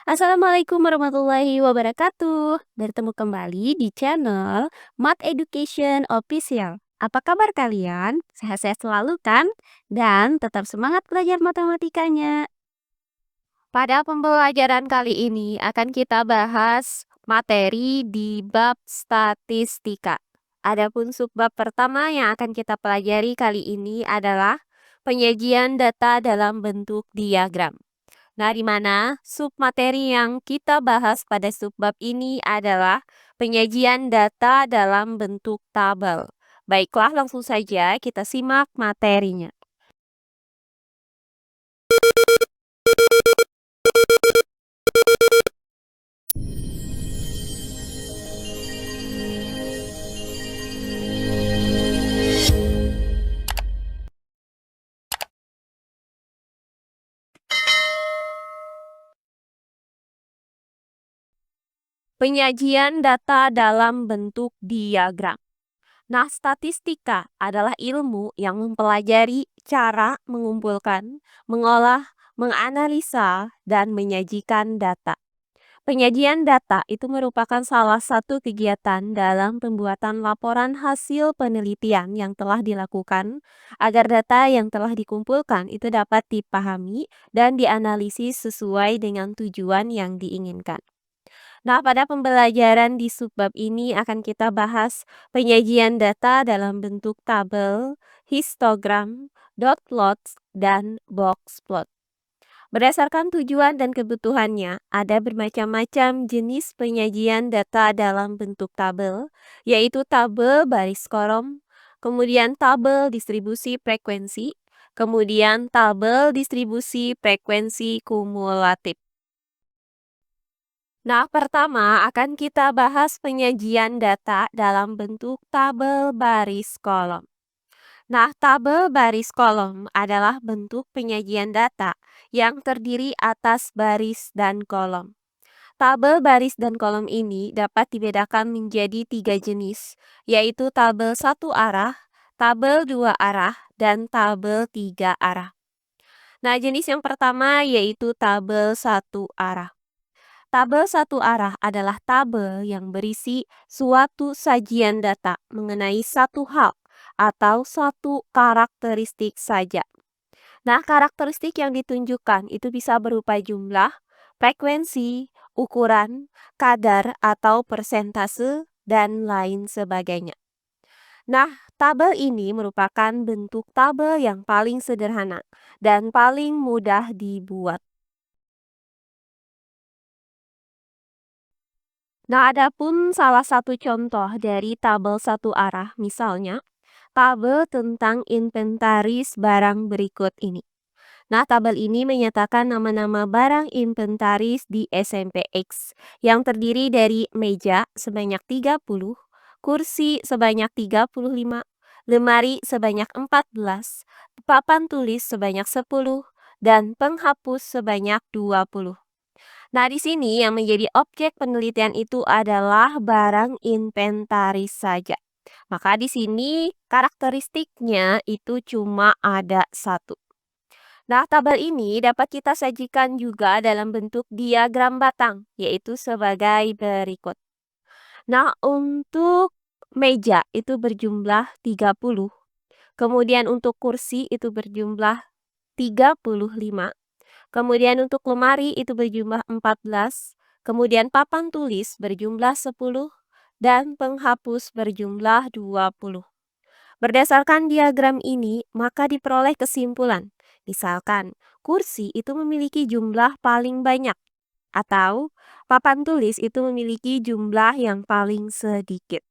Assalamualaikum warahmatullahi wabarakatuh. Bertemu kembali di channel Math Education Official. Apa kabar kalian? Sehat-sehat selalu kan? Dan tetap semangat belajar matematikanya. Pada pembelajaran kali ini akan kita bahas materi di bab statistika. Adapun subbab pertama yang akan kita pelajari kali ini adalah penyajian data dalam bentuk diagram. Nah, di mana submateri yang kita bahas pada subbab ini adalah penyajian data dalam bentuk tabel. Baiklah, langsung saja kita simak materinya. Penyajian data dalam bentuk diagram. Nah, statistika adalah ilmu yang mempelajari cara mengumpulkan, mengolah, menganalisa, dan menyajikan data. Penyajian data itu merupakan salah satu kegiatan dalam pembuatan laporan hasil penelitian yang telah dilakukan agar data yang telah dikumpulkan itu dapat dipahami dan dianalisis sesuai dengan tujuan yang diinginkan. Nah, pada pembelajaran di subbab ini akan kita bahas penyajian data dalam bentuk tabel, histogram, dot plots, dan box plot. Berdasarkan tujuan dan kebutuhannya, ada bermacam-macam jenis penyajian data dalam bentuk tabel, yaitu tabel baris kolom, kemudian tabel distribusi frekuensi, kemudian tabel distribusi frekuensi kumulatif. Nah, pertama akan kita bahas penyajian data dalam bentuk tabel baris kolom. Nah, tabel baris kolom adalah bentuk penyajian data yang terdiri atas baris dan kolom. Tabel baris dan kolom ini dapat dibedakan menjadi 3 jenis, yaitu tabel satu arah, tabel 2 arah, dan tabel 3 arah. Nah, jenis yang pertama yaitu tabel satu arah. Tabel satu arah adalah tabel yang berisi suatu sajian data mengenai satu hal atau satu karakteristik saja. Nah, karakteristik yang ditunjukkan itu bisa berupa jumlah, frekuensi, ukuran, kadar atau persentase, dan lain sebagainya. Nah, tabel ini merupakan bentuk tabel yang paling sederhana dan paling mudah dibuat. Nah, adapun salah satu contoh dari tabel satu arah, misalnya tabel tentang inventaris barang berikut ini. Nah, tabel ini menyatakan nama-nama barang inventaris di SMP X yang terdiri dari meja sebanyak 30, kursi sebanyak 35, lemari sebanyak 14, papan tulis sebanyak 10, dan penghapus sebanyak 20. Nah, di sini yang menjadi objek penelitian itu adalah barang inventaris saja. Maka di sini karakteristiknya itu cuma ada satu. Nah, tabel ini dapat kita sajikan juga dalam bentuk diagram batang, yaitu sebagai berikut. Nah, untuk meja itu berjumlah 30, kemudian untuk kursi itu berjumlah 35, kemudian untuk lemari itu berjumlah 14, kemudian papan tulis berjumlah 10, dan penghapus berjumlah 20. Berdasarkan diagram ini, maka diperoleh kesimpulan. Misalkan, kursi itu memiliki jumlah paling banyak, atau papan tulis itu memiliki jumlah yang paling sedikit.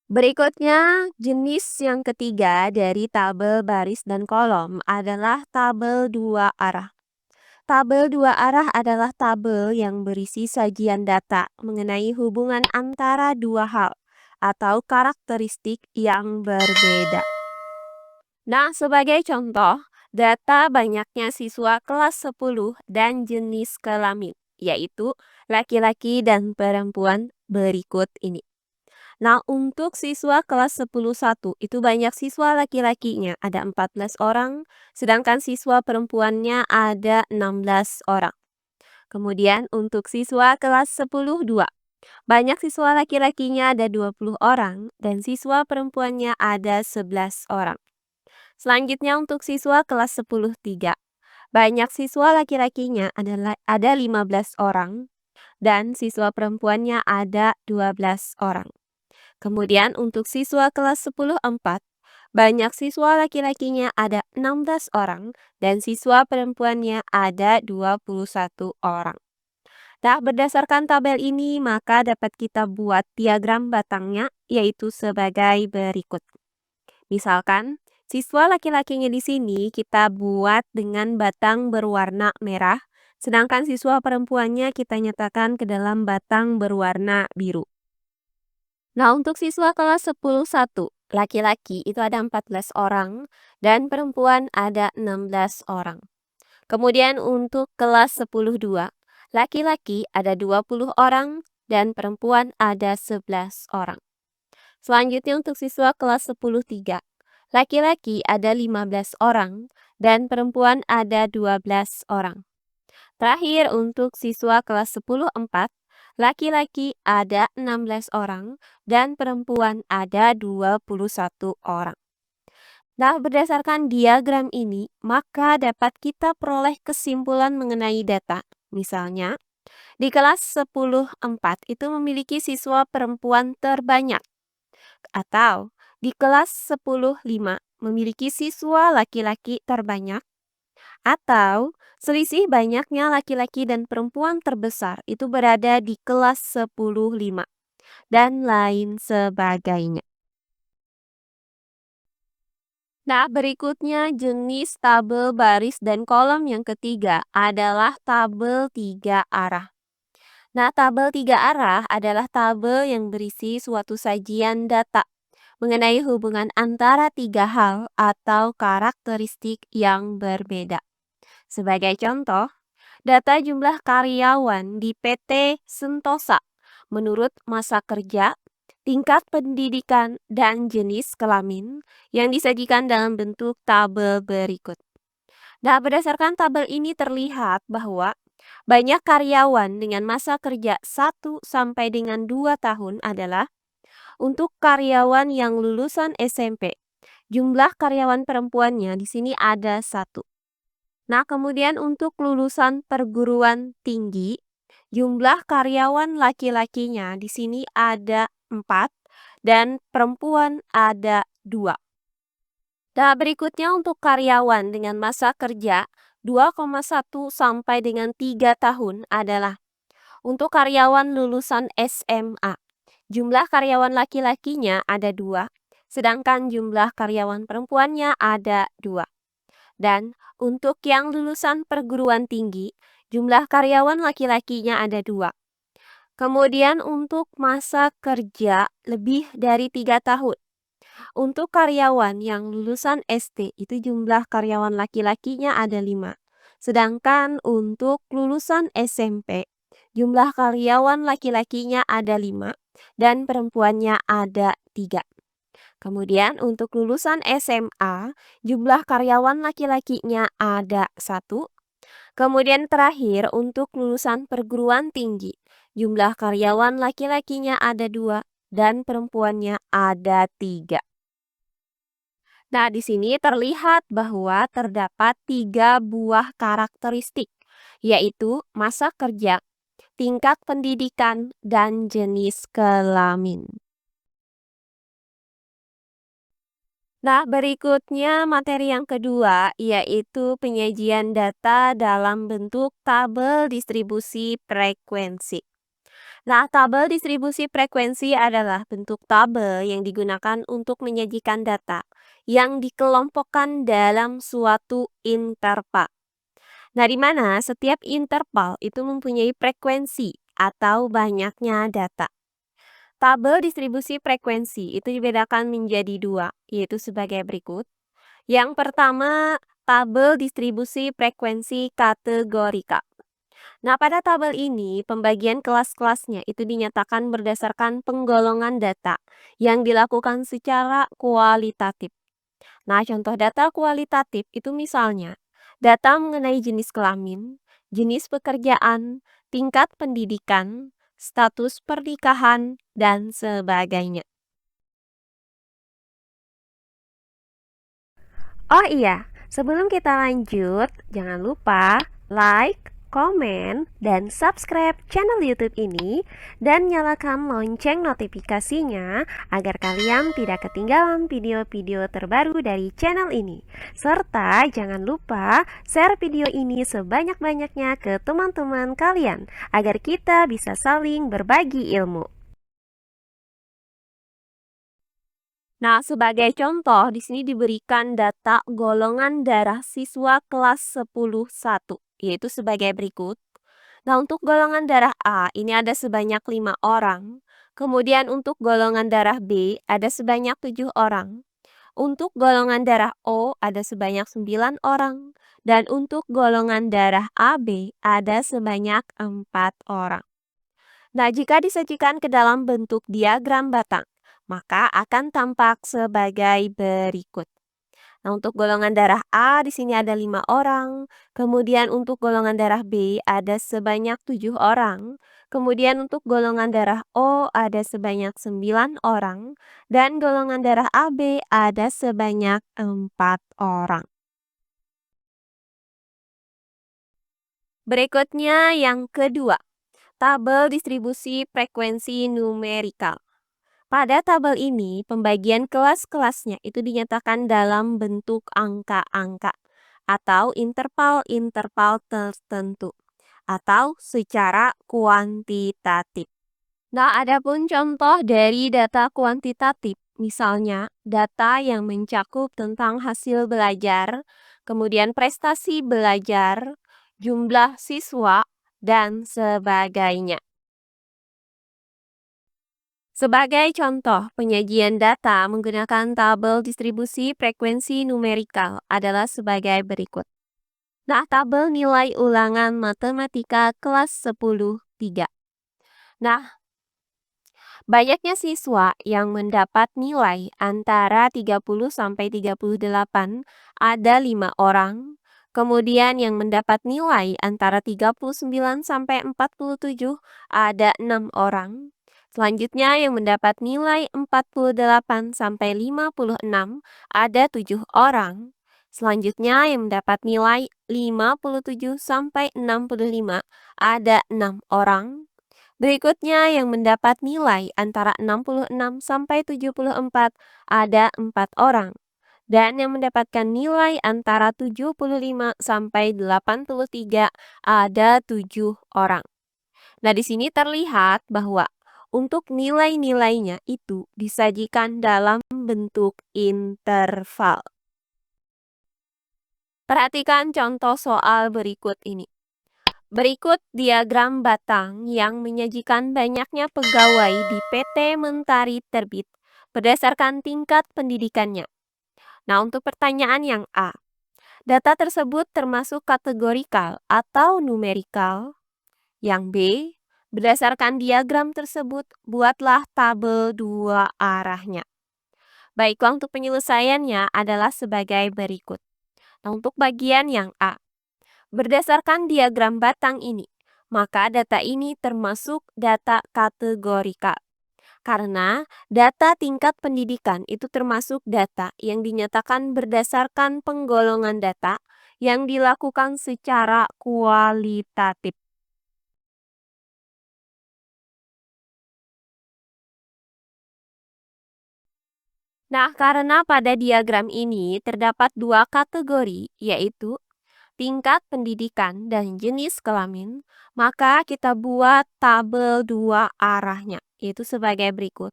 Berikutnya, jenis yang ketiga dari tabel baris dan kolom adalah tabel dua arah. Tabel dua arah adalah tabel yang berisi sajian data mengenai hubungan antara dua hal atau karakteristik yang berbeda. Nah, sebagai contoh, data banyaknya siswa kelas 10 dan jenis kelamin, yaitu laki-laki dan perempuan berikut ini. Nah, untuk siswa kelas 10-1 itu banyak siswa laki-lakinya, ada 14 orang, sedangkan siswa perempuannya ada 16 orang. Kemudian untuk siswa kelas 10 2. Banyak siswa laki-lakinya ada 20 orang dan siswa perempuannya ada 11 orang. Selanjutnya untuk siswa kelas 10 3. Banyak siswa laki-lakinya ada 15 orang dan siswa perempuannya ada 12 orang. Kemudian untuk siswa kelas 10 4. Banyak siswa laki-lakinya ada 16 orang dan siswa perempuannya ada 21 orang. Nah, berdasarkan tabel ini, maka dapat kita buat diagram batangnya, yaitu sebagai berikut. Misalkan, siswa laki-lakinya di sini kita buat dengan batang berwarna merah, sedangkan siswa perempuannya kita nyatakan ke dalam batang berwarna biru. Nah, untuk siswa kelas 10 1, laki-laki itu ada 14 orang dan perempuan ada 16 orang. Kemudian untuk kelas 10 2, laki-laki ada 20 orang dan perempuan ada 11 orang. Selanjutnya untuk siswa kelas 10 3, laki-laki ada 15 orang dan perempuan ada 12 orang. Terakhir untuk siswa kelas 10 4, laki-laki ada 16 orang dan perempuan ada 21 orang. Nah, berdasarkan diagram ini, maka dapat kita peroleh kesimpulan mengenai data. Misalnya, di kelas 10 4 itu memiliki siswa perempuan terbanyak. Atau di kelas 10 5 memiliki siswa laki-laki terbanyak. Atau selisih banyaknya laki-laki dan perempuan terbesar itu berada di kelas 10 5 dan lain sebagainya. Nah, berikutnya jenis tabel baris dan kolom yang ketiga adalah tabel 3 arah. Nah, tabel 3 arah adalah tabel yang berisi suatu sajian data mengenai hubungan antara tiga hal atau karakteristik yang berbeda. Sebagai contoh, data jumlah karyawan di PT Sentosa menurut masa kerja, tingkat pendidikan, dan jenis kelamin yang disajikan dalam bentuk tabel berikut. Nah, berdasarkan tabel ini terlihat bahwa banyak karyawan dengan masa kerja 1 sampai dengan 2 tahun adalah untuk karyawan yang lulusan SMP. Jumlah karyawan perempuannya di sini ada 1. Nah, kemudian untuk lulusan perguruan tinggi, jumlah karyawan laki-lakinya di sini ada 4 dan perempuan ada 2. Nah, berikutnya untuk karyawan dengan masa kerja 2,1 sampai dengan 3 tahun adalah untuk karyawan lulusan SMA. Jumlah karyawan laki-lakinya ada 2, sedangkan jumlah karyawan perempuannya ada 2. Dan untuk yang lulusan perguruan tinggi, jumlah karyawan laki-lakinya ada 2. Kemudian untuk masa kerja lebih dari 3 tahun. Untuk karyawan yang lulusan SD itu jumlah karyawan laki-lakinya ada 5. Sedangkan untuk lulusan SMP, jumlah karyawan laki-lakinya ada 5 dan perempuannya ada 3. Kemudian untuk lulusan SMA, jumlah karyawan laki-lakinya ada 1. Kemudian terakhir untuk lulusan perguruan tinggi, jumlah karyawan laki-lakinya ada 2 dan perempuannya ada 3. Nah, di sini terlihat bahwa terdapat 3 buah karakteristik, yaitu masa kerja, tingkat pendidikan, dan jenis kelamin. Nah, berikutnya materi yang kedua yaitu penyajian data dalam bentuk tabel distribusi frekuensi. Nah, tabel distribusi frekuensi adalah bentuk tabel yang digunakan untuk menyajikan data yang dikelompokkan dalam suatu interval. Nah, di mana setiap interval itu mempunyai frekuensi atau banyaknya data. Tabel distribusi frekuensi itu dibedakan menjadi 2, yaitu sebagai berikut. Yang pertama, tabel distribusi frekuensi kategorikal. Nah, pada tabel ini, pembagian kelas-kelasnya itu dinyatakan berdasarkan penggolongan data yang dilakukan secara kualitatif. Nah, contoh data kualitatif itu misalnya, data mengenai jenis kelamin, jenis pekerjaan, tingkat pendidikan, status pernikahan, dan sebagainya. Oh iya, sebelum kita lanjut, jangan lupa like, komen, dan subscribe channel YouTube ini dan nyalakan lonceng notifikasinya agar kalian tidak ketinggalan video-video terbaru dari channel ini. Serta jangan lupa share video ini sebanyak-banyaknya ke teman-teman kalian agar kita bisa saling berbagi ilmu. Nah, sebagai contoh, di sini diberikan data golongan darah siswa kelas 10-1, yaitu sebagai berikut. Nah, untuk golongan darah A, ini ada sebanyak 5 orang. Kemudian untuk golongan darah B, ada sebanyak 7 orang. Untuk golongan darah O, ada sebanyak 9 orang. Dan untuk golongan darah AB, ada sebanyak 4 orang. Nah, jika disajikan ke dalam bentuk diagram batang, maka akan tampak sebagai berikut. Nah, untuk golongan darah A di sini ada 5 orang. Kemudian untuk golongan darah B ada sebanyak 7 orang. Kemudian untuk golongan darah O ada sebanyak 9 orang. Dan golongan darah AB ada sebanyak 4 orang. Berikutnya yang kedua, tabel distribusi frekuensi numerikal. Pada tabel ini, pembagian kelas-kelasnya itu dinyatakan dalam bentuk angka-angka atau interval-interval tertentu atau secara kuantitatif. Nah, adapun contoh dari data kuantitatif, misalnya data yang mencakup tentang hasil belajar, kemudian prestasi belajar, jumlah siswa, dan sebagainya. Sebagai contoh, penyajian data menggunakan tabel distribusi frekuensi numerikal adalah sebagai berikut. Nah, tabel nilai ulangan matematika kelas 10-3. Nah, banyaknya siswa yang mendapat nilai antara 30 sampai 38 ada 5 orang. Kemudian yang mendapat nilai antara 39 sampai 47 ada 6 orang. Selanjutnya yang mendapat nilai 48 sampai 56 ada 7 orang. Selanjutnya yang mendapat nilai 57 sampai 65 ada 6 orang. Berikutnya yang mendapat nilai antara 66 sampai 74 ada 4 orang. Dan yang mendapatkan nilai antara 75 sampai 83 ada 7 orang. Nah, di sini terlihat bahwa untuk nilai-nilainya itu disajikan dalam bentuk interval. Perhatikan contoh soal berikut ini. Berikut diagram batang yang menyajikan banyaknya pegawai di PT Mentari Terbit berdasarkan tingkat pendidikannya. Nah, untuk pertanyaan yang A, data tersebut termasuk kategorikal atau numerikal? Yang B, berdasarkan diagram tersebut, buatlah tabel 2 arahnya. Baiklah, untuk penyelesaiannya adalah sebagai berikut. Nah, untuk bagian yang A, berdasarkan diagram batang ini, maka data ini termasuk data kategorikal. Karena data tingkat pendidikan itu termasuk data yang dinyatakan berdasarkan penggolongan data yang dilakukan secara kualitatif. Nah, karena pada diagram ini terdapat 2 kategori, yaitu tingkat pendidikan dan jenis kelamin, maka kita buat tabel 2 arahnya, yaitu sebagai berikut.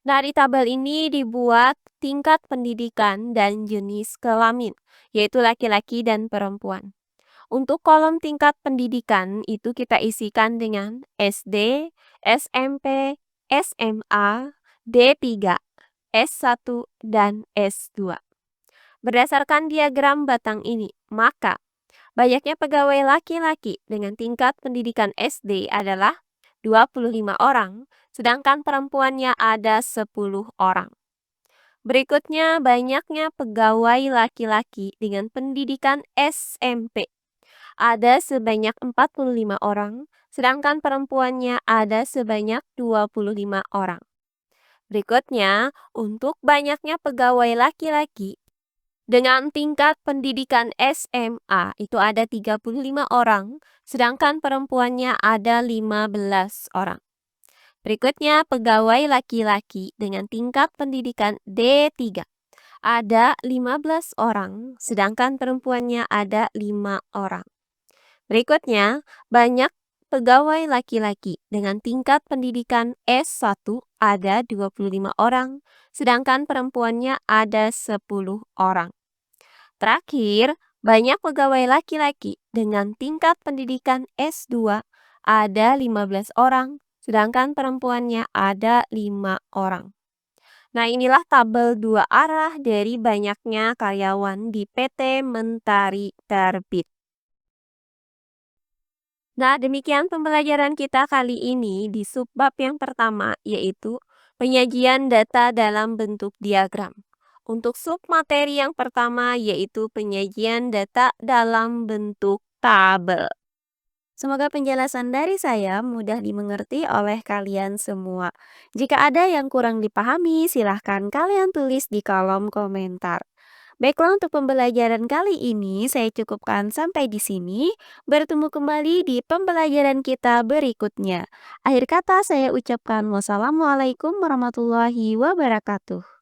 Nah, di tabel ini dibuat tingkat pendidikan dan jenis kelamin, yaitu laki-laki dan perempuan. Untuk kolom tingkat pendidikan itu kita isikan dengan SD, SMP, SMA, D3, S1, dan S2. Berdasarkan diagram batang ini, maka banyaknya pegawai laki-laki dengan tingkat pendidikan SD adalah 25 orang, sedangkan perempuannya ada 10 orang. Berikutnya, banyaknya pegawai laki-laki dengan pendidikan SMP ada sebanyak 45 orang, sedangkan perempuannya ada sebanyak 25 orang. Berikutnya, untuk banyaknya pegawai laki-laki dengan tingkat pendidikan SMA itu ada 35 orang, sedangkan perempuannya ada 15 orang. Berikutnya, pegawai laki-laki dengan tingkat pendidikan D3 ada 15 orang, sedangkan perempuannya ada 5 orang. Berikutnya, banyak pegawai laki-laki dengan tingkat pendidikan S1 ada 25 orang, sedangkan perempuannya ada 10 orang. Terakhir, banyak pegawai laki-laki dengan tingkat pendidikan S2 ada 15 orang, sedangkan perempuannya ada 5 orang. Nah, inilah tabel 2 arah dari banyaknya karyawan di PT Mentari Terbit. Nah, demikian pembelajaran kita kali ini di subbab yang pertama, yaitu penyajian data dalam bentuk diagram. Untuk submateri yang pertama, yaitu penyajian data dalam bentuk tabel. Semoga penjelasan dari saya mudah dimengerti oleh kalian semua. Jika ada yang kurang dipahami, silahkan kalian tulis di kolom komentar. Baiklah, untuk pembelajaran kali ini saya cukupkan sampai di sini. Bertemu kembali di pembelajaran kita berikutnya. Akhir kata saya ucapkan wassalamualaikum warahmatullahi wabarakatuh.